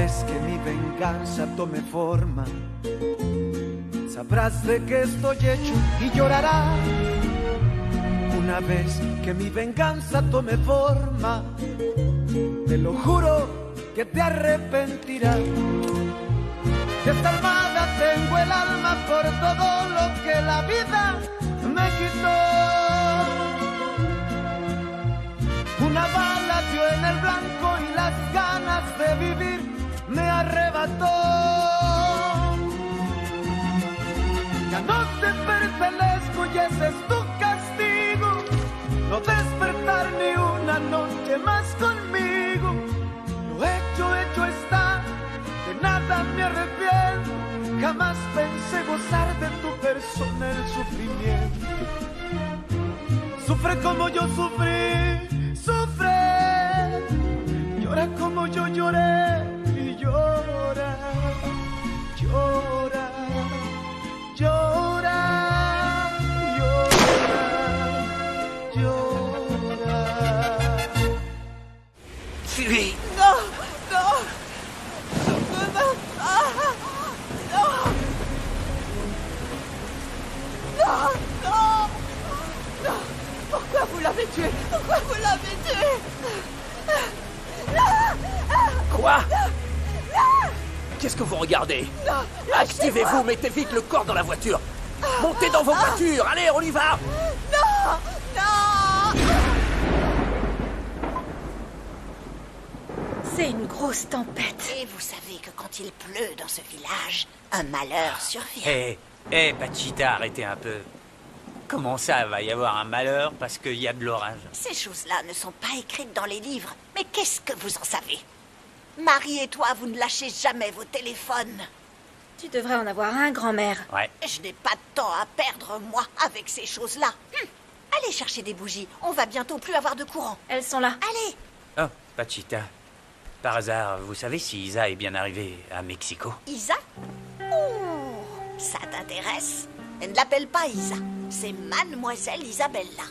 vez que mi venganza tome forma, sabrás de qué estoy hecho y llorarás. Una vez que mi venganza tome forma, te lo juro que te arrepentirás. Desarmada tengo el alma por todo lo que la vida me quitó. Una bala dio en el blanco y las ganas de vivir me arrebató. Ya no te pertenezco y ese es tu castigo, no despertar ni una noche más conmigo. Lo hecho está, de nada me arrepiento. Jamás pensé gozar de tu persona el sufrimiento. Sufre como yo sufrí, sufre. Llora como yo lloré y llora, llora, llora, llora, llora. Fuis. Non, non, non, non, non, non, non. Pourquoi vous l'avez tué? Pourquoi vous l'avez tué? Quoi? Qu'est-ce que vous regardez? Activez-vous, mettez vite le corps dans la voiture. Montez dans vos voitures, allez, on y va. Non, non. C'est une grosse tempête. Et vous savez que quand il pleut dans ce village, un malheur survient. Hé, Pachita, arrêtez un peu. Comment ça va y avoir un malheur parce qu'il y a de l'orage? Ces choses-là ne sont pas écrites dans les livres. Mais qu'est-ce que vous en savez? Marie et toi, vous ne lâchez jamais vos téléphones. Tu devrais en avoir un, grand-mère. Ouais. Je n'ai pas de temps à perdre, moi, avec ces choses-là. Allez chercher des bougies. On va bientôt plus avoir de courant. Elles sont là. Allez. Oh, Pachita. Par hasard, vous savez si Isa est bien arrivée à Mexico? Isa? Oh, ça t'intéresse? Ne l'appelle pas Isa. C'est Mademoiselle Isabella.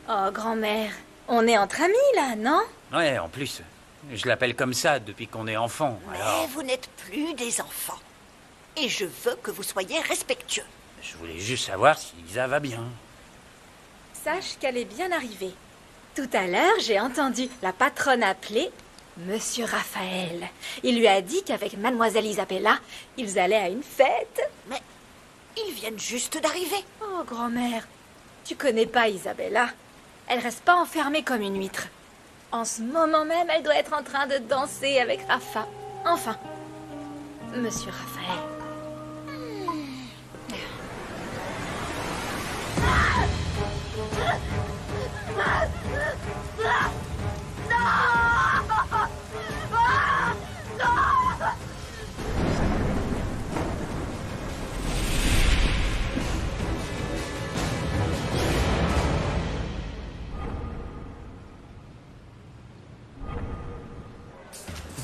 Oh, grand-mère, on est entre amis, là, non? Ouais, en plus, je l'appelle comme ça depuis qu'on est enfant, alors... Mais vous n'êtes plus des enfants. Et je veux que vous soyez respectueux. Je voulais juste savoir si Isa va bien. Sache qu'elle est bien arrivée. Tout à l'heure, j'ai entendu la patronne appeler Monsieur Raphaël. Il lui a dit qu'avec Mademoiselle Isabella, ils allaient à une fête. Mais ils viennent juste d'arriver. Oh, grand-mère, tu connais pas Isabella. Elle reste pas enfermée comme une huître. En ce moment même, elle doit être en train de danser avec Rafa. Enfin, Monsieur Raphaël.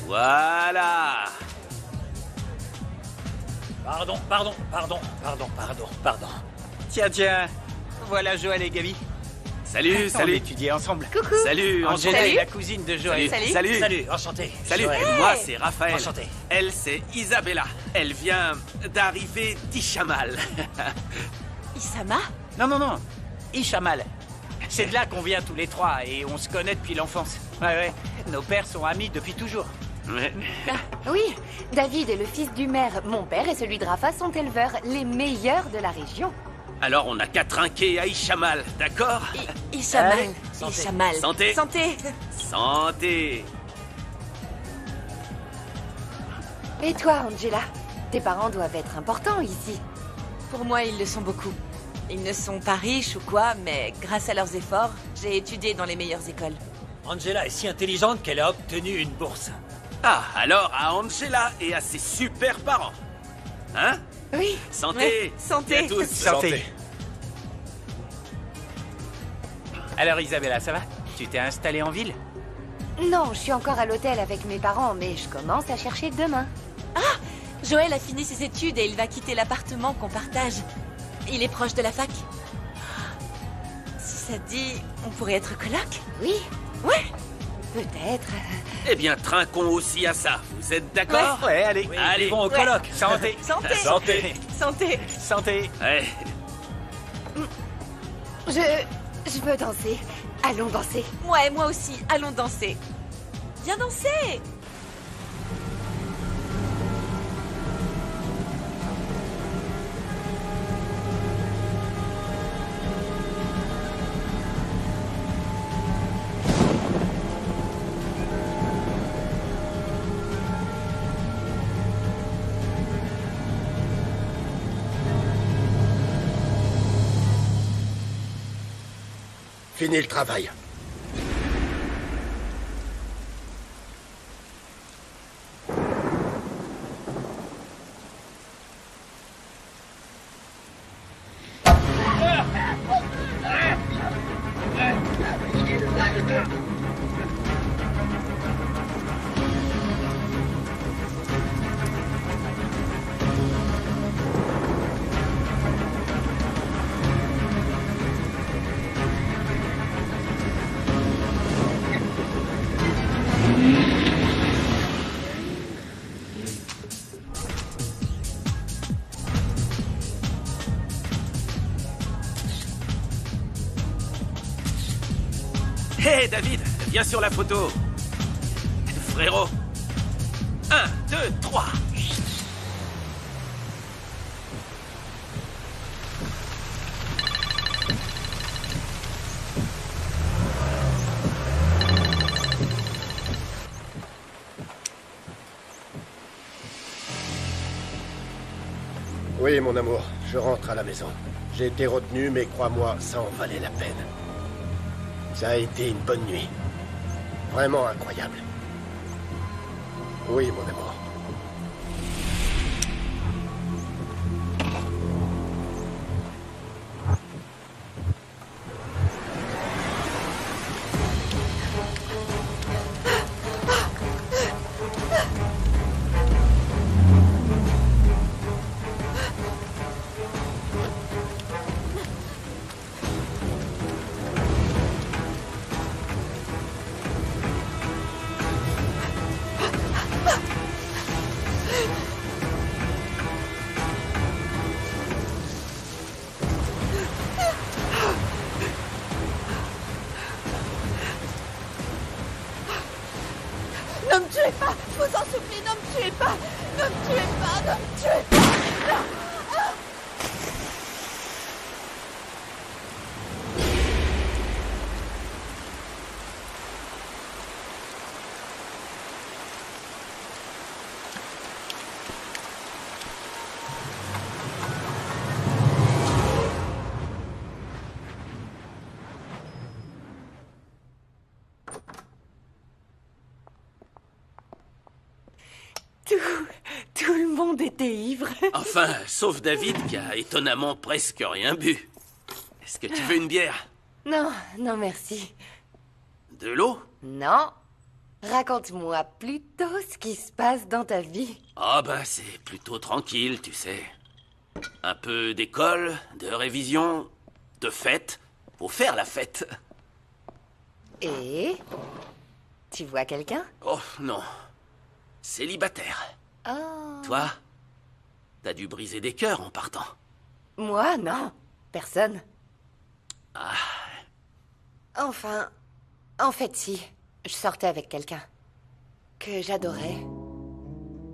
Voilà. Pardon. Tiens. Voilà Joël et Gaby. Salut. On étudiait ensemble. Coucou. Salut, Angela Angela. est la cousine de Joël. Salut. Enchanté. Salut, Joël. moi c'est Raphaël. Enchanté. Elle c'est Isabella. Elle vient d'arriver d'Ichamal. Isama? Non. Ishamal. C'est de là qu'on vient tous les trois et on se connaît depuis l'enfance. Ouais. Nos pères sont amis depuis toujours. Ouais. Oui, David est le fils du maire. Mon père et celui de Rafa sont éleveurs, les meilleurs de la région. Alors on n'a qu'à trinquer à Ichamal, d'accord? Ishamal. Santé. Ishamal. Santé. Santé. Santé. Et toi, Angela? Tes parents doivent être importants ici. Pour moi, ils le sont beaucoup. Ils ne sont pas riches ou quoi, mais grâce à leurs efforts, j'ai étudié dans les meilleures écoles. Angela est si intelligente qu'elle a obtenu une bourse. Ah, alors à Angela et à ses super parents. Hein? Oui. Santé. Ouais, santé. Et à tous. Santé. Alors Isabella, ça va? Tu t'es installée en ville? Non, je suis encore à l'hôtel avec mes parents, mais je commence à chercher demain. Joël a fini ses études et il va quitter l'appartement qu'on partage. Il est proche de la fac. Si ça te dit, on pourrait être coloc? Oui. Ouais. peut-être. Eh bien, trinquons aussi à ça. Vous êtes d'accord? Ouais, allez. Allez. Vivons au colloque. Santé. Santé. Santé. Santé. Santé. Ouais. Je veux danser. Allons danser. Ouais, moi aussi. Allons danser. Viens danser. Fini le travail. Hé, David, viens sur la photo. Frérot. 1, 2, 3. Oui, mon amour, je rentre à la maison. J'ai été retenu, mais crois-moi, ça en valait la peine. Ça a été une bonne nuit. Vraiment incroyable. Oui, mon amour. Ne me tuez pas! Je vous en supplie, ne me tuez pas! Ne me tuez pas! Ne me tuez pas! Tout le monde était ivre. Enfin, sauf David qui a étonnamment presque rien bu. Est-ce que tu veux une bière? Non, non merci. De l'eau? Non. Raconte-moi plutôt ce qui se passe dans ta vie. Ah bah c'est plutôt tranquille, tu sais. Un peu d'école, de révision, de fête. Faut faire la fête. Et tu vois quelqu'un? Oh non. Célibataire. Oh. Toi? T'as dû briser des cœurs en partant. Moi, non. Personne. Ah. Enfin, en fait, si. Je sortais avec quelqu'un. Que j'adorais.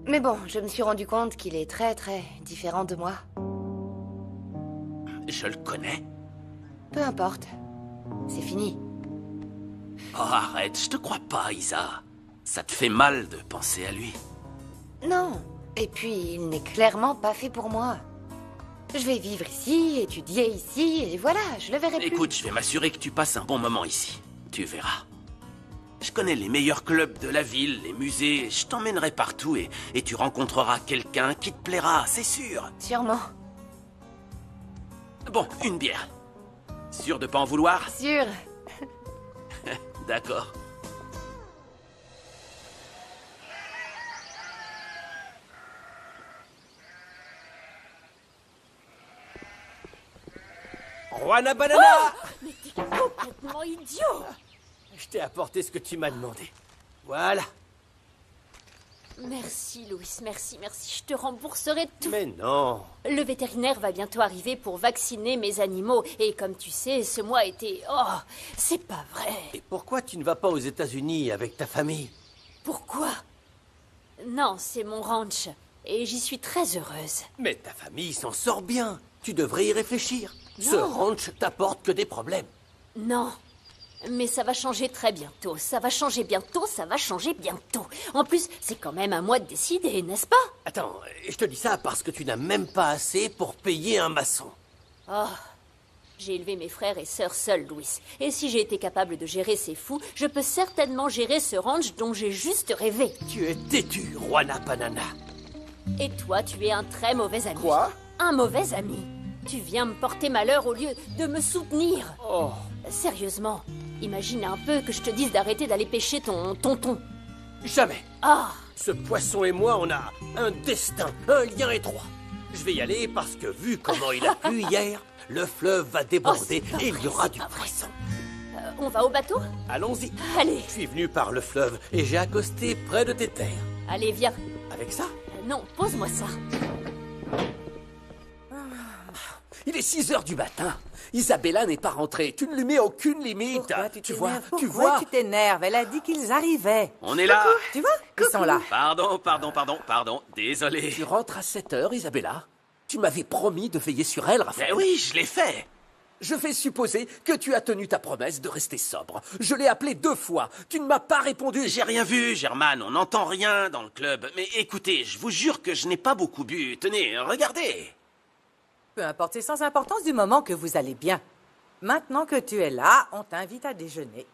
Mais bon, je me suis rendu compte qu'il est très, très différent de moi. Je le connais. Peu importe. C'est fini. Oh, arrête, je te crois pas, Isa. Ça te fait mal de penser à lui. Non. Et puis, il n'est clairement pas fait pour moi. Je vais vivre ici, étudier ici, et voilà, je le verrai plus. Écoute, je vais m'assurer que tu passes un bon moment ici. Tu verras. Je connais les meilleurs clubs de la ville, les musées. Je t'emmènerai partout et tu rencontreras quelqu'un qui te plaira, c'est sûr. Sûrement. Bon, une bière. Sûr de pas en vouloir? Sûr. D'accord. Juana Banana! Mais t'es complètement idiot! Je t'ai apporté ce que tu m'as demandé. Voilà. Merci, Louis, merci. Je te rembourserai tout. Mais non. Le vétérinaire va bientôt arriver pour vacciner mes animaux. Et comme tu sais, ce mois était... Oh, c'est pas vrai. Et pourquoi tu ne vas pas aux États-Unis avec ta famille? Pourquoi? Non, c'est mon ranch. Et j'y suis très heureuse. Mais ta famille s'en sort bien. Tu devrais y réfléchir. Non. Ce ranch t'apporte que des problèmes. Non. Mais ça va changer très bientôt. Ça va changer bientôt. En plus, c'est quand même à moi de décider, n'est-ce pas? Attends, je te dis ça parce que tu n'as même pas assez pour payer un maçon. Oh, j'ai élevé mes frères et sœurs seuls, Louis. Et si j'ai été capable de gérer ces fous, je peux certainement gérer ce ranch dont j'ai juste rêvé. Tu es têtu, Juana Banana. Et toi, tu es un très mauvais ami. Quoi? Un mauvais ami. Tu viens me porter malheur au lieu de me soutenir. Oh. Sérieusement, imagine un peu que je te dise d'arrêter d'aller pêcher ton tonton. Jamais. Ah! Ce poisson et moi, on a un destin, un lien étroit. Je vais y aller parce que, vu comment il a plu hier, le fleuve va déborder et il y aura du poisson. On va au bateau? Allons-y. Allez. Je suis venu par le fleuve et j'ai accosté près de tes terres. Allez, viens. Avec ça? Non, pose-moi ça. Il est 6 heures du matin. Isabella n'est pas rentrée. Tu ne lui mets aucune limite. Pourquoi tu vois, Pourquoi tu t'énerves? Elle a dit qu'ils arrivaient. On est là. Tu vois? Ils sont là. Pardon. Désolé. Tu rentres à 7 heures, Isabella? Tu m'avais promis de veiller sur elle, Raphaël. Mais oui, je l'ai fait. Je vais supposer que tu as tenu ta promesse de rester sobre. Je l'ai appelé 2 fois. Tu ne m'as pas répondu. J'ai rien vu, German. On n'entend rien dans le club. Mais écoutez, je vous jure que je n'ai pas beaucoup bu. Tenez, regardez. Peu importe, c'est sans importance du moment que vous allez bien. Maintenant que tu es là, on t'invite à déjeuner.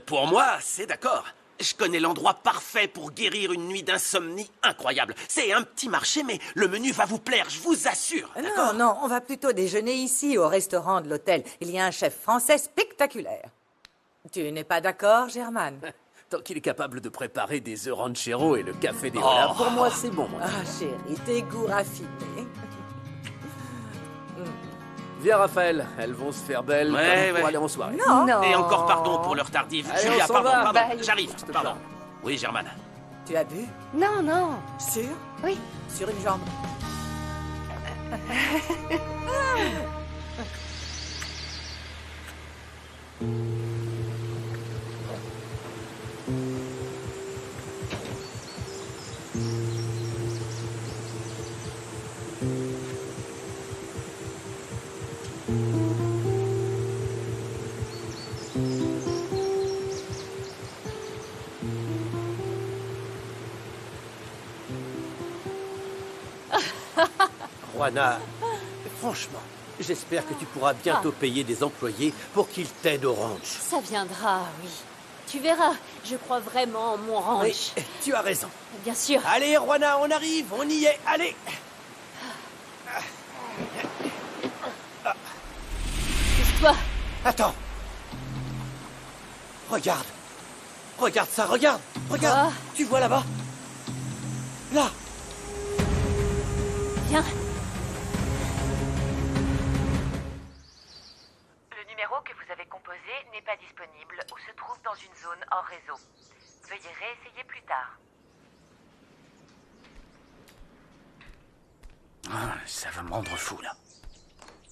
Pour moi, c'est d'accord. Je connais l'endroit parfait pour guérir une nuit d'insomnie incroyable. C'est un petit marché, mais le menu va vous plaire, je vous assure. Non, on va plutôt déjeuner ici, au restaurant de l'hôtel. Il y a un chef français spectaculaire. Tu n'es pas d'accord, German? Tant qu'il est capable de préparer des œufs ranchero et le café des Hollands, pour moi, c'est bon. Ah, chérie, tes goûts raffinés. Viens, Raphaël, elles vont se faire belles pour aller en soirée. Non. Et encore pardon pour l'heure tardive. Allez, Julia, on s'en pardon, va. pardon. J'arrive, pardon. Oui, German. Tu as bu? Non. Sûr? Oui. Sur une jambe. Juana, franchement, j'espère que tu pourras bientôt payer des employés pour qu'ils t'aident au ranch. Ça viendra, oui. Tu verras, je crois vraiment en mon ranch. Oui, tu as raison. Bien sûr. Allez, Juana, on arrive, on y est, allez. Pousse-toi. Attends. Regarde. Regarde ça, regarde. Regarde. Oh. Tu vois là-bas? Là. Viens. Le numéro que vous avez composé n'est pas disponible ou se trouve dans une zone hors réseau. Veuillez réessayer plus tard. Ça va me rendre fou, là.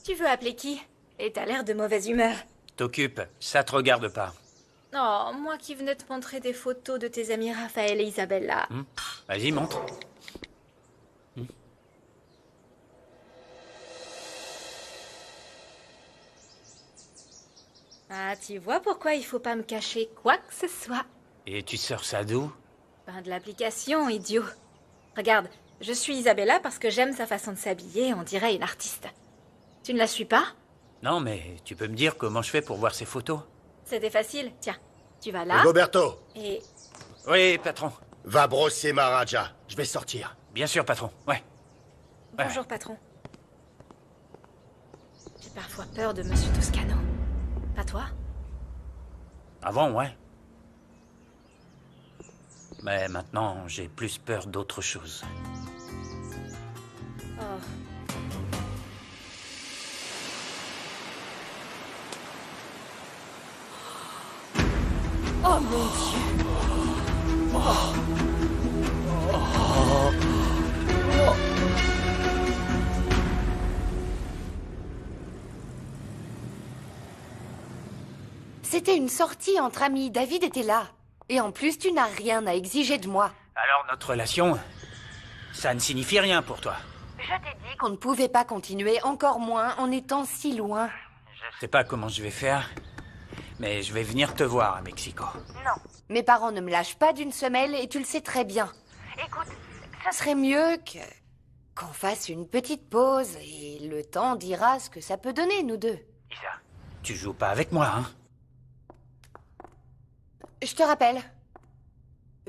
Tu veux appeler qui? Et t'as l'air de mauvaise humeur. T'occupe, ça te regarde pas. Oh, moi qui venais te montrer des photos de tes amis Raphaël et Isabella. Vas-y, montre. Ah, tu vois pourquoi il faut pas me cacher quoi que ce soit. Et tu sors ça d'où? Ben, de l'application, idiot. Regarde, je suis Isabella parce que j'aime sa façon de s'habiller, on dirait une artiste. Tu ne la suis pas? Non, mais tu peux me dire comment je fais pour voir ces photos? C'était facile. Tiens, tu vas là. Roberto, Et Oui, patron. va brosser ma raja. Je vais sortir. Bien sûr, patron. Ouais. bonjour, patron. J'ai parfois peur de Monsieur Toscano. Pas toi? Avant, ouais. Mais maintenant, j'ai plus peur d'autre chose. Oh. Oh mon Dieu! C'était une sortie entre amis. David était là. Et en plus, tu n'as rien à exiger de moi. Alors notre relation, ça ne signifie rien pour toi. Je t'ai dit qu'on ne pouvait pas continuer, encore moins en étant si loin. Je sais pas comment je vais faire, mais je vais venir te voir à Mexico. Non. Mes parents ne me lâchent pas d'une semelle et tu le sais très bien. Écoute, ça serait mieux qu'on fasse une petite pause et le temps dira ce que ça peut donner, nous deux. Isa, tu joues pas avec moi, hein? Je te rappelle.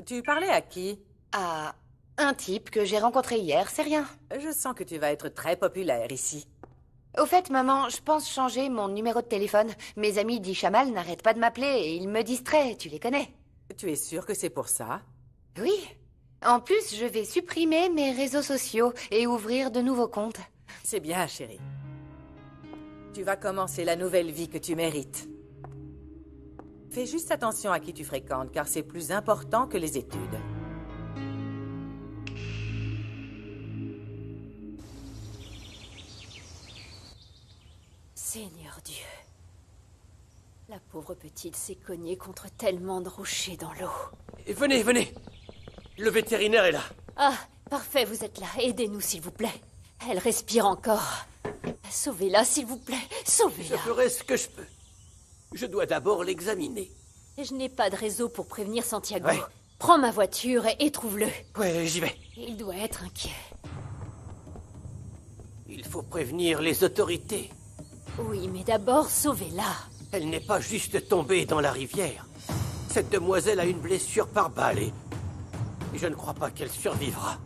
Tu parlais à qui? À un type que j'ai rencontré hier, c'est rien. Je sens que tu vas être très populaire ici. Au fait, maman, je pense changer mon numéro de téléphone. Mes amis d'Ichamal n'arrêtent pas de m'appeler et ils me distraient, tu les connais. Tu es sûre que c'est pour ça? Oui. En plus, je vais supprimer mes réseaux sociaux et ouvrir de nouveaux comptes. C'est bien, chérie. Tu vas commencer la nouvelle vie que tu mérites. Fais juste attention à qui tu fréquentes, car c'est plus important que les études. Seigneur Dieu. La pauvre petite s'est cognée contre tellement de rochers dans l'eau. Et venez, venez. Le vétérinaire est là. Ah, parfait, vous êtes là. Aidez-nous, s'il vous plaît. Elle respire encore. Sauvez-la, s'il vous plaît. Sauvez-la. Je ferai ce que je peux. Je dois d'abord l'examiner. Je n'ai pas de réseau pour prévenir Santiago. Ouais. Prends ma voiture et trouve-le. Ouais, j'y vais. Il doit être inquiet. Il faut prévenir les autorités. Oui, mais d'abord, sauvez-la. Elle n'est pas juste tombée dans la rivière. Cette demoiselle a une blessure par balle et je ne crois pas qu'elle survivra.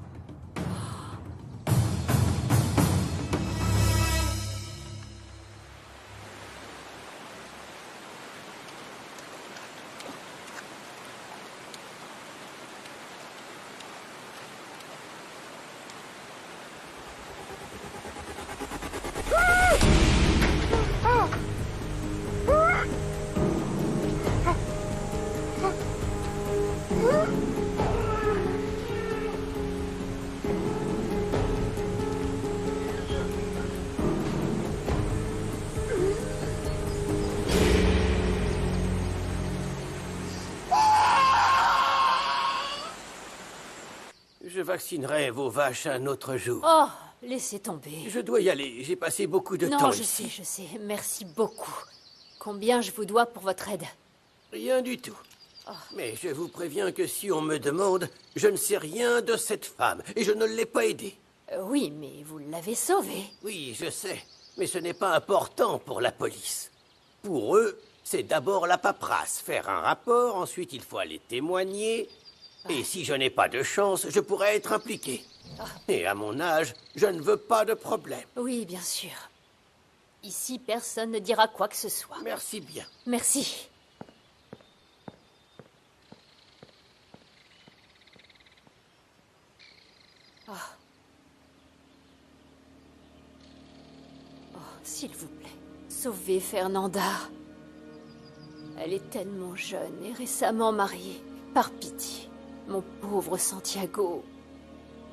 Je vaccinerai vos vaches un autre jour. Oh, laissez tomber. Je dois y aller. J'ai passé beaucoup de temps Non, ici. je sais. Merci beaucoup. Combien je vous dois pour votre aide? Rien du tout. Mais je vous préviens que si on me demande, je ne sais rien de cette femme et je ne l'ai pas aidée. Oui, mais vous l'avez sauvée. Oui, je sais. Mais ce n'est pas important pour la police. Pour eux, c'est d'abord la paperasse. Faire un rapport, ensuite il faut aller témoigner. Et si je n'ai pas de chance, je pourrais être impliqué. Et à mon âge, je ne veux pas de problème. Oui, bien sûr. Ici, personne ne dira quoi que ce soit. Merci bien. Merci. Oh. Oh, s'il vous plaît, sauvez Fernanda. Elle est tellement jeune et récemment mariée. Par pitié, mon pauvre Santiago.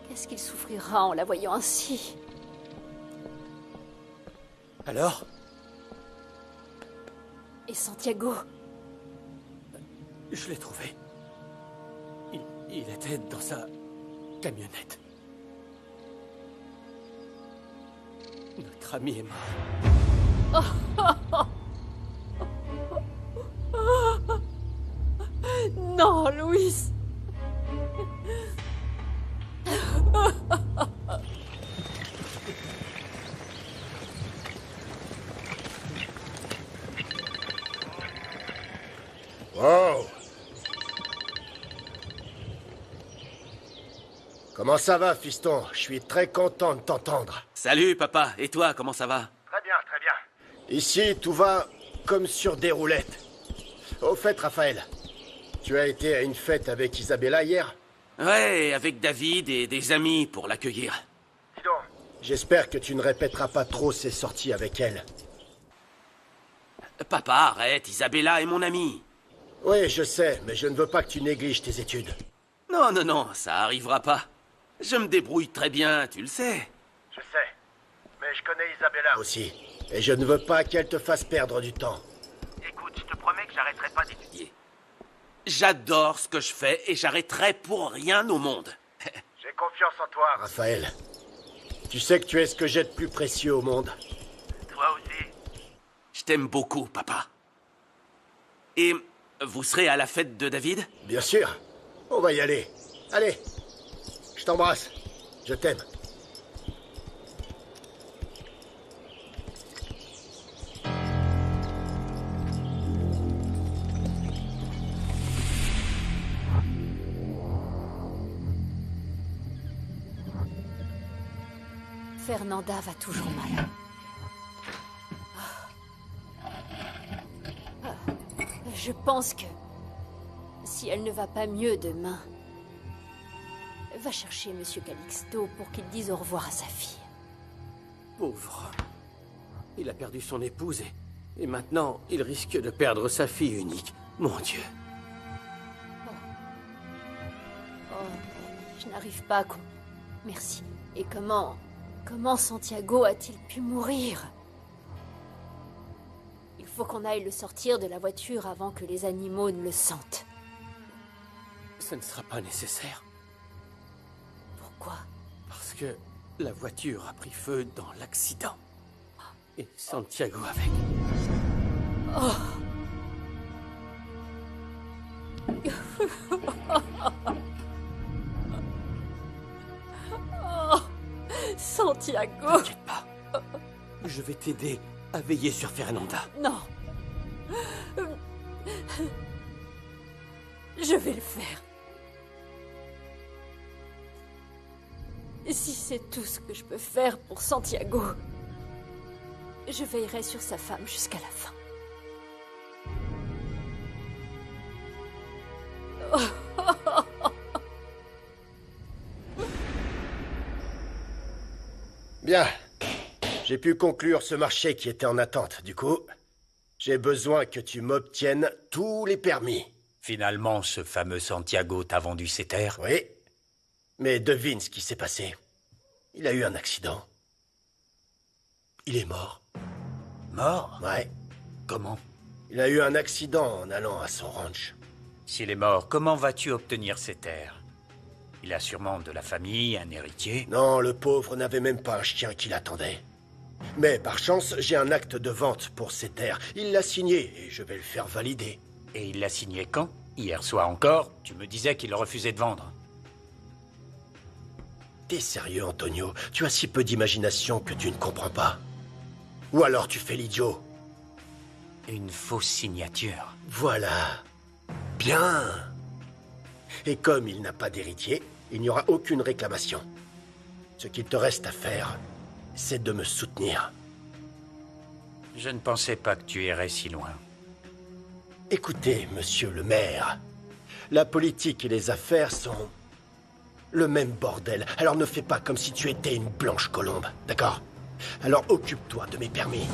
Qu'est-ce qu'il souffrira en la voyant ainsi? Alors? Et Santiago? Je l'ai trouvé. Il était dans sa camionnette. Notre ami est mort. Non, Louis. Wow! Comment ça va, fiston? Je suis très content de t'entendre. Salut, papa. Et toi, comment ça va? Très bien, très bien. Ici, tout va comme sur des roulettes. Au fait, Raphaël, tu as été à une fête avec Isabella hier? Ouais, avec David et des amis pour l'accueillir. Dis donc. J'espère que tu ne répéteras pas trop ces sorties avec elle. Papa, arrête. Isabella est mon amie. Oui, je sais, mais je ne veux pas que tu négliges tes études. Non, non, non, ça arrivera pas. Je me débrouille très bien, tu le sais. Je sais, mais je connais Isabella aussi. Et je ne veux pas qu'elle te fasse perdre du temps. Écoute, je te promets que j'arrêterai pas d'étudier. J'adore ce que je fais et j'arrêterai pour rien au monde. J'ai confiance en toi, Raphaël. Tu sais que tu es ce que j'ai de plus précieux au monde. Toi aussi. Je t'aime beaucoup, papa. Et vous serez à la fête de David? Bien sûr. On va y aller. Allez. Je t'embrasse. Je t'aime. Fernanda va toujours mal. Je pense que si elle ne va pas mieux demain, va chercher Monsieur Calixto pour qu'il dise au revoir à sa fille. Pauvre. Il a perdu son épouse et maintenant il risque de perdre sa fille unique. Mon Dieu. Oh, je n'arrive pas à Merci. Et comment Santiago a-t-il pu mourir? Il faut qu'on aille le sortir de la voiture avant que les animaux ne le sentent. Ce ne sera pas nécessaire. Pourquoi? Parce que la voiture a pris feu dans l'accident. Et Santiago avec. Santiago! T'inquiète pas. Je vais t'aider à veiller sur Fernanda. Non. Je vais le faire. Si c'est tout ce que je peux faire pour Santiago, je veillerai sur sa femme jusqu'à la fin. Bien. J'ai pu conclure ce marché qui était en attente. Du coup, j'ai besoin que tu m'obtiennes tous les permis. Finalement, ce fameux Santiago t'a vendu ses terres? Oui. Mais devine ce qui s'est passé. Il a eu un accident. Il est mort. Mort? Ouais. Comment? Il a eu un accident en allant à son ranch. S'il est mort, comment vas-tu obtenir ses terres? Il a sûrement de la famille, un héritier. Non, le pauvre n'avait même pas un chien qui l'attendait. Mais par chance, j'ai un acte de vente pour ses terres. Il l'a signé et je vais le faire valider. Et il l'a signé quand? Hier soir encore, tu me disais qu'il refusait de vendre. T'es sérieux, Antonio? Tu as si peu d'imagination que tu ne comprends pas. Ou alors tu fais l'idiot. Une fausse signature. Voilà. Bien. Et comme il n'a pas d'héritier, il n'y aura aucune réclamation. Ce qu'il te reste à faire, c'est de me soutenir. Je ne pensais pas que tu irais si loin. Écoutez, monsieur le maire, la politique et les affaires sont le même bordel. Alors ne fais pas comme si tu étais une blanche colombe, d'accord? Alors occupe-toi de mes permis.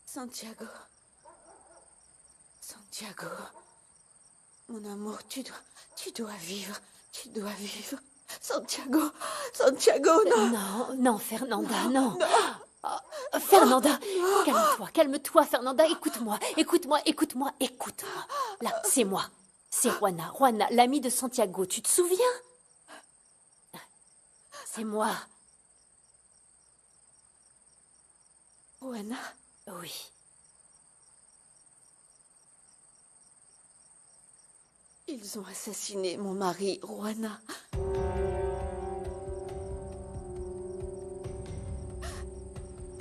Santiago. Santiago. Mon amour, tu dois vivre. Tu dois vivre. Santiago. Santiago, non. Non, non, Fernanda, non. Non. Fernanda, calme-toi, calme-toi, Fernanda. Écoute-moi, écoute-moi, écoute-moi, écoute-moi. Là, c'est moi. C'est Juana. Juana, l'amie de Santiago. Tu te souviens? C'est moi. Juana? Oui. Ils ont assassiné mon mari, Juana.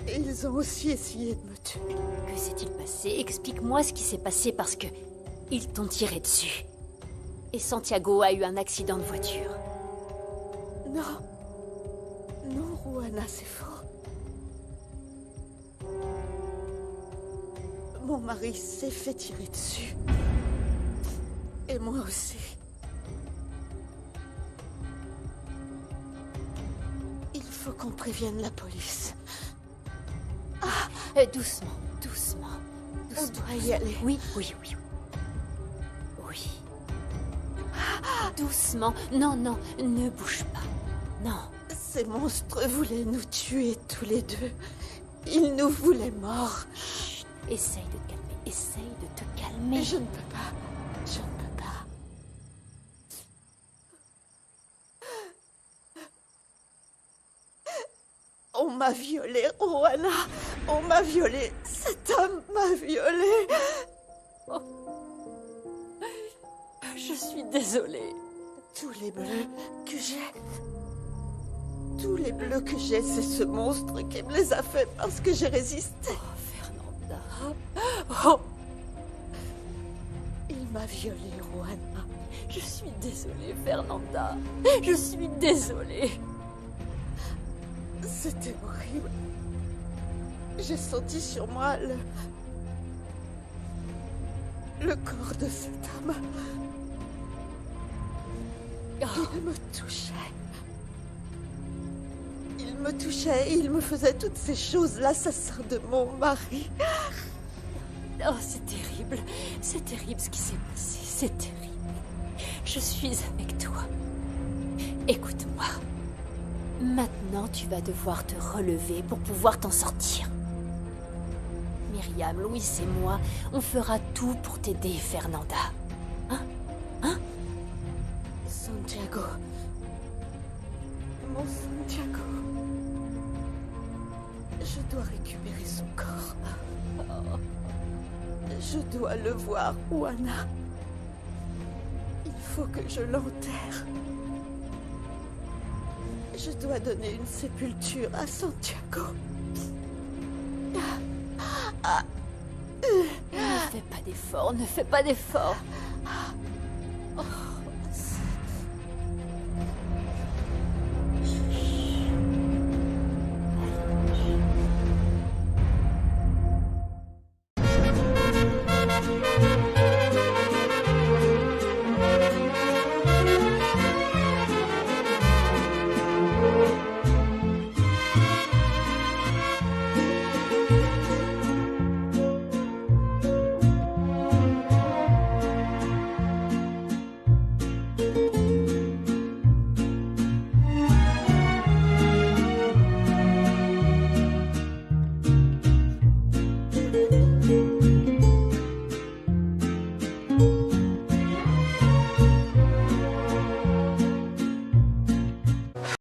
Et ils ont aussi essayé de me tuer. Que s'est-il passé? Explique-moi ce qui s'est passé parce que ils t'ont tiré dessus. Et Santiago a eu un accident de voiture. Non. Non, Juana, c'est faux. Mon mari s'est fait tirer dessus. Et moi aussi. Il faut qu'on prévienne la police. Doucement, doucement. On doit y aller. Oui. Doucement. Non, ne bouge pas. Non. Ces monstres voulaient nous tuer tous les deux. Ils nous voulaient morts. Chut, essaye de te calmer. Essaye de te calmer. Je ne peux pas. Je ne peux pas. On m'a violée, Rohanna. On m'a violée. Cet homme m'a violée. Oh. Je suis désolée. Tous les bleus que j'ai... Tous les bleus que j'ai, c'est ce monstre qui me les a fait parce que j'ai résisté. Oh, Fernanda. Oh. Il m'a violée, Rohanna. Je suis désolée, Fernanda. Je suis désolée. C'était horrible. J'ai senti sur moi le corps de cet homme. Il me touchait. Il me touchait et il me faisait toutes ces choses, l'assassin de mon mari. Oh, c'est terrible. C'est terrible ce qui s'est passé. C'est terrible. Je suis avec toi. Écoute-moi. Maintenant, tu vas devoir te relever pour pouvoir t'en sortir. Myriam, Louis et moi, on fera tout pour t'aider, Fernanda. Hein? Santiago. Mon Santiago. Je dois récupérer son corps. Je dois le voir, Juana. Il faut que je l'enterre. Je dois donner une sépulture à Santiago. Ne fais pas d'efforts, ne fais pas d'efforts. Oh.